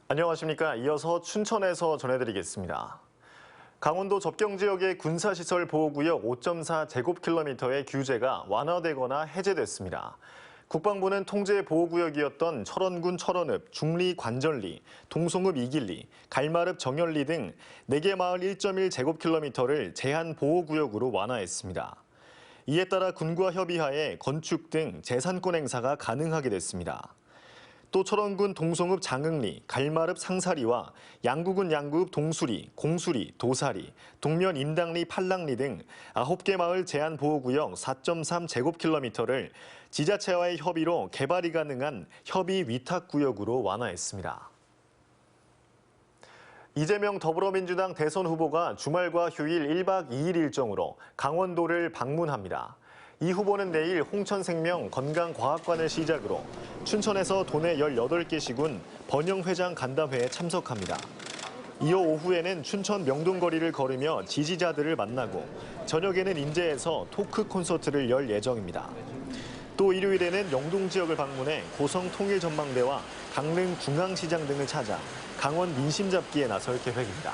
안녕하십니까. 이어서 춘천에서 전해드리겠습니다. 강원도 접경지역의 군사시설 보호구역 5.4제곱킬로미터의 규제가 완화되거나 해제됐습니다. 국방부는 통제 보호구역이었던 철원군 철원읍, 중리 관전리, 동송읍 이길리, 갈마읍 정열리 등 4개 마을 1.1제곱킬로미터를 제한 보호구역으로 완화했습니다. 이에 따라 군과 협의하에 건축 등 재산권 행사가 가능하게 됐습니다. 또 철원군 동송읍 장흥리, 갈마읍 상사리와 양구군 양구읍 동수리, 공수리, 도사리, 동면 임당리 팔랑리 등 9개 마을 제한보호구역 4.3제곱킬로미터를 지자체와의 협의로 개발이 가능한 협의 위탁구역으로 완화했습니다. 이재명 더불어민주당 대선 후보가 주말과 휴일 1박 2일 일정으로 강원도를 방문합니다. 이 후보는 내일 홍천생명 건강과학관을 시작으로 춘천에서 도내 18개 시군 번영회장 간담회에 참석합니다. 이어 오후에는 춘천 명동거리를 걸으며 지지자들을 만나고 저녁에는 인제에서 토크 콘서트를 열 예정입니다. 또 일요일에는 영동 지역을 방문해 고성 통일전망대와 강릉 중앙시장 등을 찾아 강원 민심 잡기에 나설 계획입니다.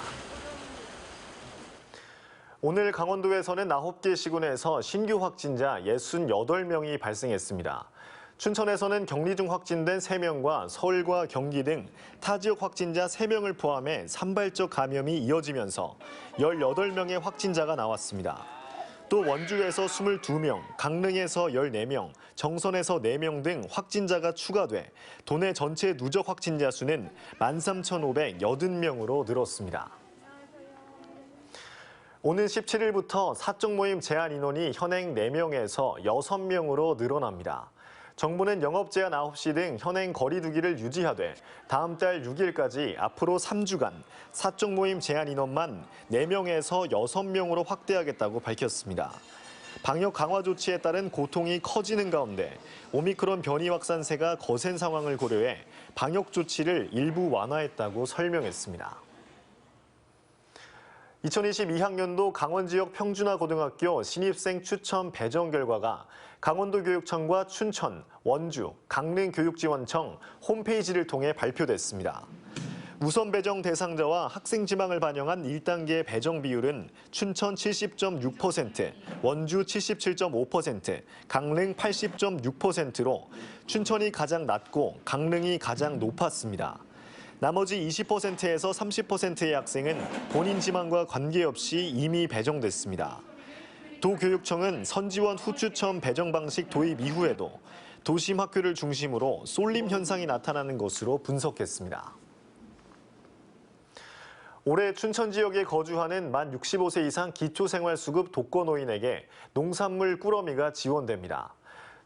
오늘 강원도에서는 9개 시군에서 신규 확진자 68명이 발생했습니다. 춘천에서는 격리 중 확진된 3명과 서울과 경기 등 타 지역 확진자 3명을 포함해 산발적 감염이 이어지면서 18명의 확진자가 나왔습니다. 또 원주에서 22명, 강릉에서 14명, 정선에서 4명 등 확진자가 추가돼 도내 전체 누적 확진자 수는 13,580명으로 늘었습니다. 오는 17일부터 사적 모임 제한 인원이 현행 4명에서 6명으로 늘어납니다. 정부는 영업 제한 9시 등 현행 거리 두기를 유지하되 다음 달 6일까지 앞으로 3주간 사적 모임 제한 인원만 4명에서 6명으로 확대하겠다고 밝혔습니다. 방역 강화 조치에 따른 고통이 커지는 가운데 오미크론 변이 확산세가 거센 상황을 고려해 방역 조치를 일부 완화했다고 설명했습니다. 2022학년도 강원 지역 평준화 고등학교 신입생 추천 배정 결과가 강원도교육청과 춘천, 원주, 강릉교육지원청 홈페이지를 통해 발표됐습니다. 우선 배정 대상자와 학생 지망을 반영한 1단계 배정 비율은 춘천 70.6%, 원주 77.5%, 강릉 80.6%로 춘천이 가장 낮고 강릉이 가장 높았습니다. 나머지 20%에서 30%의 학생은 본인 지망과 관계없이 이미 배정됐습니다. 도교육청은 선지원 후추첨 배정 방식 도입 이후에도 도심 학교를 중심으로 쏠림 현상이 나타나는 것으로 분석했습니다. 올해 춘천 지역에 거주하는 만 65세 이상 기초생활수급 독거노인에게 농산물 꾸러미가 지원됩니다.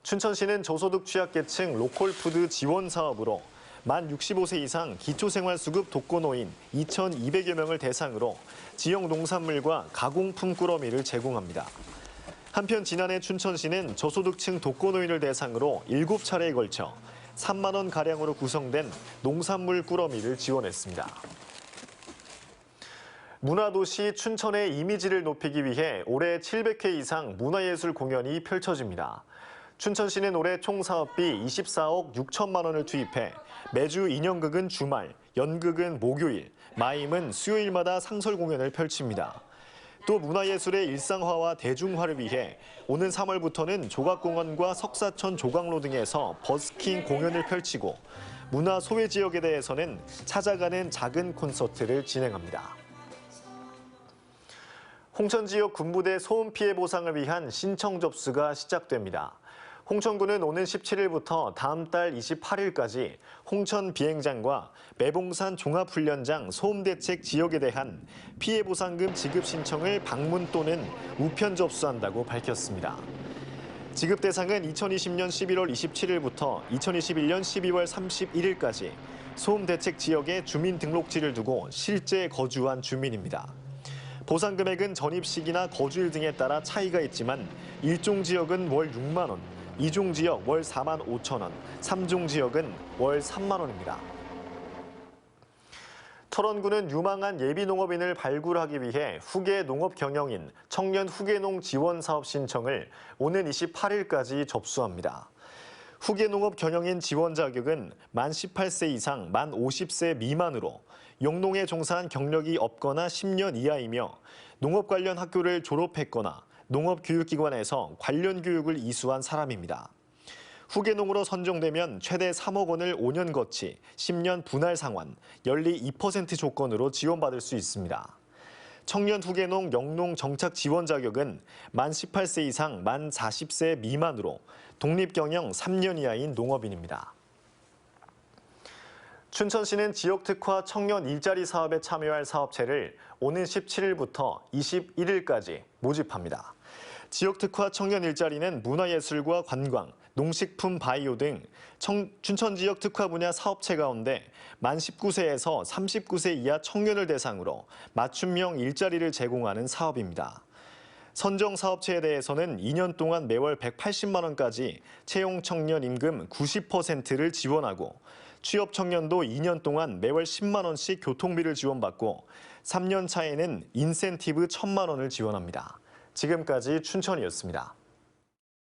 춘천시는 저소득 취약계층 로컬푸드 지원 사업으로 만 65세 이상 기초생활수급 독거노인 2,200여 명을 대상으로 지역 농산물과 가공품 꾸러미를 제공합니다. 한편 지난해 춘천시는 저소득층 독거노인을 대상으로 7차례에 걸쳐 3만 원가량으로 구성된 농산물 꾸러미를 지원했습니다. 문화도시 춘천의 이미지를 높이기 위해 올해 700회 이상 문화예술 공연이 펼쳐집니다. 춘천시는 올해 총 사업비 24억 6천만 원을 투입해 매주 인형극은 주말, 연극은 목요일, 마임은 수요일마다 상설 공연을 펼칩니다. 또 문화예술의 일상화와 대중화를 위해 오는 3월부터는 조각공원과 석사천 조각로 등에서 버스킹 공연을 펼치고 문화 소외 지역에 대해서는 찾아가는 작은 콘서트를 진행합니다. 홍천 지역 군부대 소음 피해 보상을 위한 신청 접수가 시작됩니다. 홍천군은 오는 17일부터 다음 달 28일까지 홍천 비행장과 매봉산 종합훈련장 소음대책 지역에 대한 피해보상금 지급 신청을 방문 또는 우편 접수한다고 밝혔습니다. 지급 대상은 2020년 11월 27일부터 2021년 12월 31일까지 소음대책 지역에 주민등록지를 두고 실제 거주한 주민입니다. 보상 금액은 전입식이나 거주일 등에 따라 차이가 있지만 1종 지역은 월 6만 원, 2종 지역 월 4만 5천 원, 3종 지역은 월 3만 원입니다. 철원구는 유망한 예비농업인을 발굴하기 위해 후계 농업 경영인 청년 후계농 지원 사업 신청을 오는 28일까지 접수합니다. 후계농업 경영인 지원 자격은 만 18세 이상 만 50세 미만으로 영농에 종사한 경력이 없거나 10년 이하이며 농업 관련 학교를 졸업했거나 농업교육기관에서 관련 교육을 이수한 사람입니다. 후계농으로 선정되면 최대 3억 원을 5년 거치 10년 분할 상환, 연리 2% 조건으로 지원받을 수 있습니다. 청년 후계농 영농 정착 지원 자격은 만 18세 이상 만 40세 미만으로 독립경영 3년 이하인 농업인입니다. 춘천시는 지역특화 청년 일자리 사업에 참여할 사업체를 오는 17일부터 21일까지 모집합니다. 지역특화 청년 일자리는 문화예술과 관광, 농식품 바이오 등 춘천 지역 특화 분야 사업체 가운데 만 19세에서 39세 이하 청년을 대상으로 맞춤형 일자리를 제공하는 사업입니다. 선정 사업체에 대해서는 2년 동안 매월 180만 원까지 채용 청년 임금 90%를 지원하고 취업 청년도 2년 동안 매월 10만 원씩 교통비를 지원받고 3년 차에는 인센티브 1,000만 원을 지원합니다. 지금까지 춘천이었습니다.